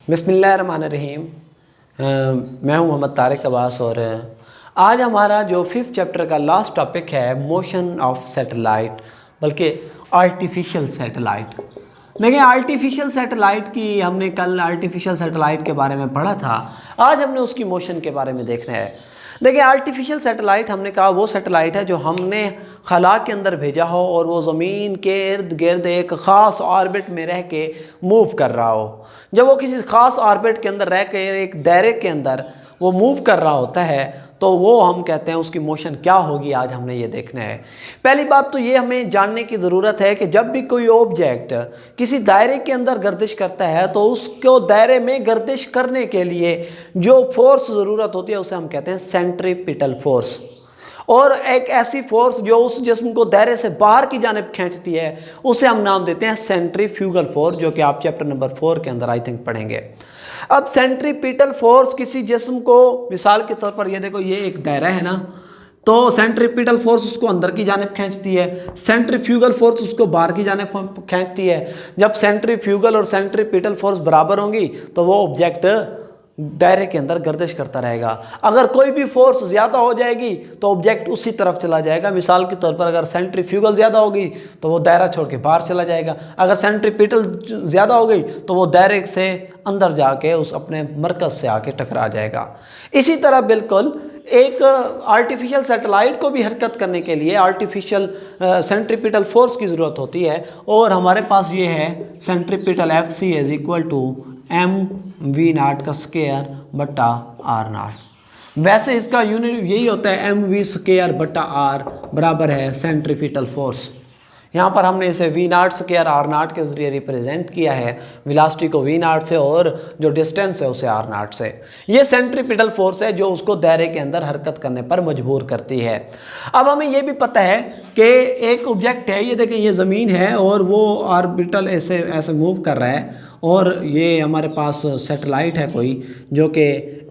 बिस्मिल्लाहिर्रहमानिर्रहीम। मैं हूं मोहम्मद तारिक अब्बास और आज हमारा जो 5th चैप्टर का लास्ट टॉपिक है मोशन ऑफ सैटेलाइट, बल्कि आर्टिफिशियल सैटेलाइट। देखिए, आर्टिफिशियल सैटेलाइट की हमने कल आर्टिफिशियल सैटेलाइट के बारे में पढ़ा था। आज हमने उसकी मोशन के बारे में देखना है। देखिए, आर्टिफिशियल सैटेलाइट हमने कहा वो सैटेलाइट है जो हमने खला के अंदर भेजा हो और वो ज़मीन के इर्द गिर्द एक ख़ास ऑर्बिट में रह के मूव कर रहा हो। जब वो किसी ख़ास ऑर्बिट के अंदर रह के एक दायरे के अंदर वो मूव कर रहा होता है तो वो हम कहते हैं उसकी मोशन क्या होगी। आज हमने ये देखना है। पहली बात तो ये हमें जानने की ज़रूरत है कि जब भी कोई ऑब्जेक्ट किसी दायरे के अंदर गर्दिश करता है तो उसको दायरे में गर्दिश करने के लिए जो फोर्स ज़रूरत होती है उसे हम कहते हैं सेंट्रीपिटल फोर्स। और एक ऐसी फोर्स जो उस जिस्म को दायरे से बाहर की जानिब खींचती है उसे हम नाम देते हैं सेंट्रीफ्यूगल फोर्स, जो कि आप चैप्टर नंबर 4 के अंदर आई थिंक पढ़ेंगे। अब सेंट्रीपिटल फोर्स किसी जिस्म को, मिसाल के तौर पर ये देखो, ये एक दायरा है ना, तो सेंट्रीपिटल फोर्स उसको अंदर की जानिब खींचती है, सेंट्रीफ्यूगल फोर्स उसको बाहर की जानिब खींचती है। जब सेंट्रीफ्यूगल और सेंट्रीपिटल फोर्स बराबर होंगी तो वो ऑब्जेक्ट दायरे के अंदर गर्दिश करता रहेगा। अगर कोई भी फोर्स ज़्यादा हो जाएगी तो ऑब्जेक्ट उसी तरफ चला जाएगा। मिसाल के तौर पर अगर सेंट्रीफ्यूगल ज़्यादा होगी तो वो दायरा छोड़ के बाहर चला जाएगा। अगर सेंट्रीपिटल ज़्यादा हो गई तो वो दायरे से अंदर जाके उस अपने मरकज़ से आके टकरा जाएगा। इसी तरह बिल्कुल एक आर्टिफिशियल सैटेलाइट को भी हरकत करने के लिए आर्टिफिशियल सेंट्रीपिटल फोर्स की ज़रूरत होती है। और हमारे पास ये है centripetal FC is equal to mv0 का स्क्वायर बटा r0। वैसे इसका यूनिट यही होता है, mv स्क्वायर बटा r बराबर है सेंट्रीपिटल फोर्स। यहाँ पर हमने इसे v0 स्क्वायर r0 के ज़रिए रिप्रेजेंट किया है, वेलोसिटी को v0 से और जो डिस्टेंस है उसे r0 से। ये सेंट्रीपिटल फोर्स है जो उसको दायरे के अंदर हरकत करने पर मजबूर करती है। अब हमें ये भी पता है कि एक ऑब्जेक्ट है, ये देखें, ये ज़मीन है और वो ऑर्बिटल ऐसे मूव कर रहा है और ये हमारे पास सैटेलाइट है कोई जो कि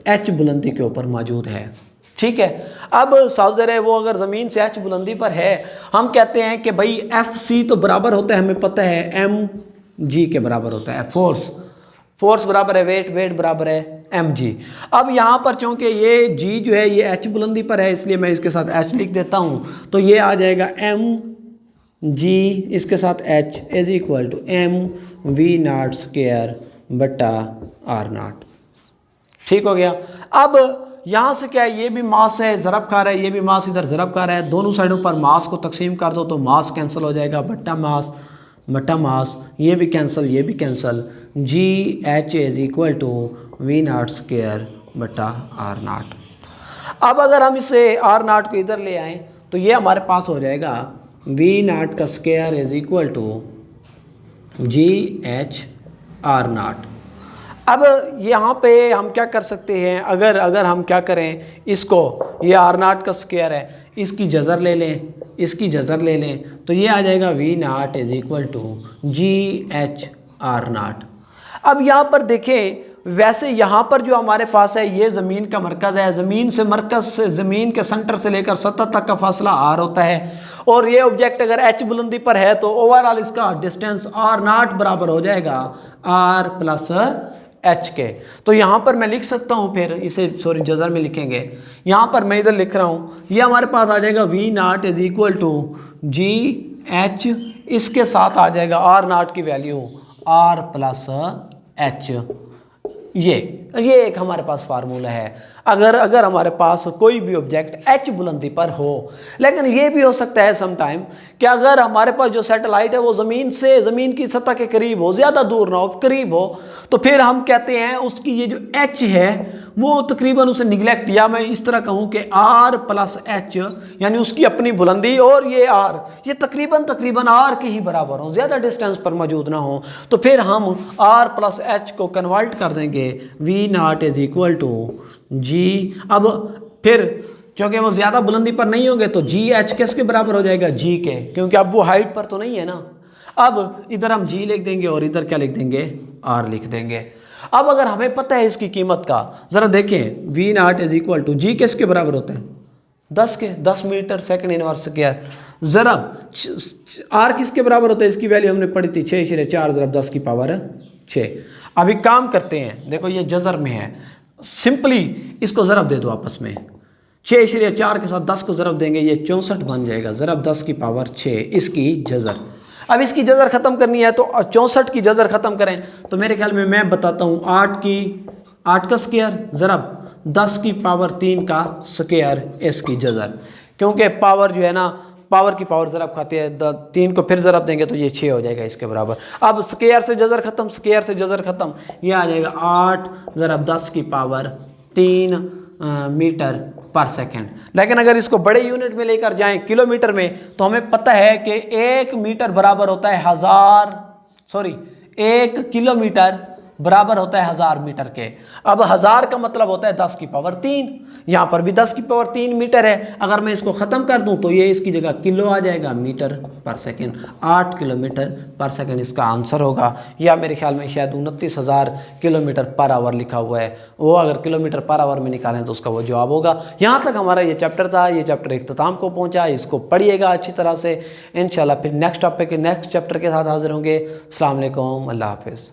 h बुलंदी के ऊपर मौजूद है। ठीक है, अब साउज़र है वो अगर ज़मीन से h बुलंदी पर है, हम कहते हैं कि भाई FC तो बराबर होता है, हमें पता है mg के बराबर होता है। फोर्स बराबर है वेट बराबर है mg। अब यहाँ पर चूँकि ये g जो है ये h बुलंदी पर है, इसलिए मैं इसके साथ h लिख देता हूँ। तो ये आ जाएगा mg इसके साथ h is equal to mv0 square बटा r0। ठीक हो गया। अब यहाँ से क्या है, ये भी मास है, ज़रब खा रहा है, ये भी मास इधर ज़रब खा रहा है, दोनों साइडों पर मास को तकसीम कर दो तो मास कैंसिल हो जाएगा, बट्टा मास, ये भी कैंसिल, ये भी cancel. GH is equal to v0 square बटा r0। अब अगर हम इसे r0 को इधर ले आएँ तो ये हमारे पास हो जाएगा v0 का square is equal to GH r0। अब यहाँ पे हम क्या कर सकते हैं, अगर हम क्या करें, इसको, ये r0 का स्क्वायर है, इसकी जज़र ले लें, इसकी जज़र ले लें तो ये आ जाएगा v0 is equal to GH r0। अब यहाँ पर देखें, वैसे यहाँ पर जो हमारे पास है ये ज़मीन का मरकज़ है, ज़मीन से मरकज़ से ज़मीन के सेंटर से लेकर सतह तक का फासला r होता है। और ये ऑब्जेक्ट अगर h बुलंदी पर है तो ओवरऑल इसका डिस्टेंस r0 बराबर हो जाएगा r प्लस h के। तो यहाँ पर मैं लिख सकता हूँ, फिर इसे जज़र में लिखेंगे, यहाँ पर मैं इधर लिख रहा हूँ, ये हमारे पास आ जाएगा v0 is equal to GH, इसके साथ आ जाएगा r0 की वैल्यू r प्लस h। ये एक हमारे पास फार्मूला है अगर हमारे पास कोई भी ऑब्जेक्ट h बुलंदी पर हो। लेकिन ये भी हो सकता है समटाइम कि अगर हमारे पास जो सैटेलाइट है वो ज़मीन की सतह के करीब हो, ज़्यादा दूर ना हो, करीब हो, तो फिर हम कहते हैं उसकी ये जो h है वो तकरीबन उसे निगलेक्ट, या मैं इस तरह कहूँ कि r प्लस h, यानी उसकी अपनी बुलंदी और ये r, ये तकरीबन r के ही बराबर हो, ज़्यादा डिस्टेंस पर मौजूद ना हो, तो फिर हम r प्लस h को कन्वर्ट कर देंगे v0 is equal to g। अब फिर क्योंकि वो ज़्यादा बुलंदी पर नहीं होंगे तो GH किसके बराबर हो जाएगा, g के, क्योंकि अब वो हाइट पर तो नहीं है ना। अब इधर हम g लिख देंगे और इधर क्या लिख देंगे, r लिख देंगे। अब अगर हमें पता है इसकी कीमत का, ज़रा देखें, v0 is equal to g किसके बराबर होता है, 10 मीटर सेकंड इनवर्स स्क्वायर। ज़रब r किसके बराबर होता है, इसकी वैल्यू हमने पढ़ी थी 6 × 4 = 10 की पावर 6। अभी काम करते हैं, देखो ये जज़र में है, सिंपली इसको ज़रब दे दो आपस में, 6.4 के साथ 10 को ज़रब देंगे, ये 64 बन जाएगा, ज़रब 10 की पावर 6, इसकी जज़र। अब इसकी जज़र ख़त्म करनी है तो 64 की जज़र ख़त्म करें तो मेरे ख्याल में मैं बताता हूँ 8 का स्क्वायर ज़रब 10 की पावर 3 का स्क्वायर, इसकी जज़र, क्योंकि पावर जो है ना, पावर की पावर ज़रब खाती है, 3 को फिर ज़रब देंगे तो ये 6 हो जाएगा इसके बराबर। अब स्क्वायर से जज़र ख़त्म, स्क्वायर से जज़र ख़त्म, ये आ जाएगा 8 ज़रब 10 की पावर 3 मीटर पर सेकंड। लेकिन अगर इसको बड़े यूनिट में लेकर जाएं, किलोमीटर में, तो हमें पता है कि 1 मीटर बराबर होता है 1 किलोमीटर बराबर होता है 1000 मीटर के। अब 1000 का मतलब होता है 10 की पावर 3, यहाँ पर भी 10 की पावर 3 मीटर है। अगर मैं इसको ख़त्म कर दूँ तो ये इसकी जगह किलो आ जाएगा, मीटर पर सेकंड, 8 किलोमीटर पर सेकंड इसका आंसर होगा। या मेरे ख्याल में शायद 29,000 किलोमीटर पर आवर लिखा हुआ है, वो अगर किलोमीटर पर आवर में निकालें तो उसका वो जवाब होगा। यहाँ तक हमारा ये चैप्टर था, ये चैप्टर इख्तिताम को पहुँचा, इसको पढ़िएगा अच्छी तरह से। इंशाल्लाह फिर नेक्स्ट टॉपिक के नेक्स्ट चैप्टर के साथ हाजिर होंगे। अस्सलाम वालेकुम, अल्लाह हाफिज़।